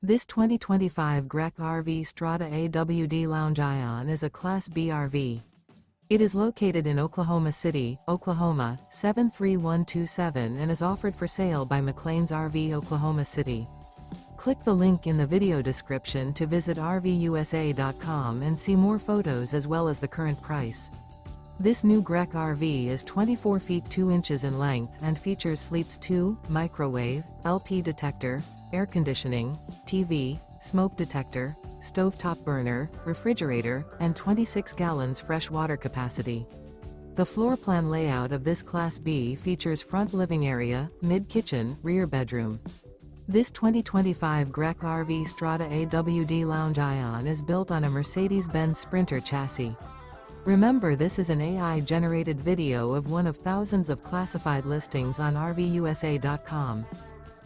This 2025 Grech RV Strada AWD Lounge Ion is a Class B RV. It is located in Oklahoma City, Oklahoma, 73127 and is offered for sale by McClain's RV Oklahoma City. Click the link in the video description to visit RVUSA.com and see more photos as well as the current price. This new Grech RV is 24 feet 2 inches in length and features sleeps 2, microwave, LP detector, air conditioning, TV, smoke detector, stovetop burner, refrigerator, and 26 gallons fresh water capacity. The floor plan layout of this Class B features front living area, mid-kitchen, rear bedroom. This 2025 Grech RV Strada AWD Lounge Ion is built on a Mercedes-Benz Sprinter chassis. Remember, this is an AI-generated video of one of thousands of classified listings on RVUSA.com.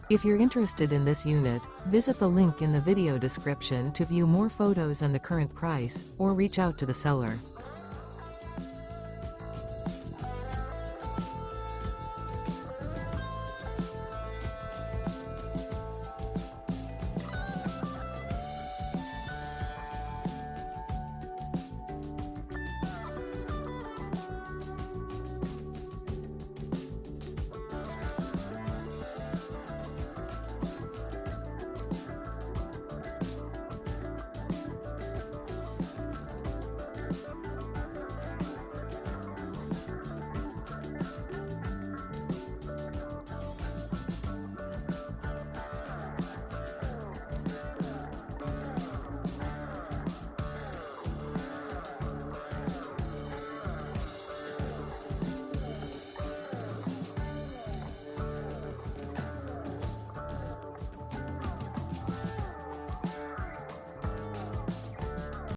If you're interested in this unit, visit the link in the video description to view more photos and the current price, or reach out to the seller.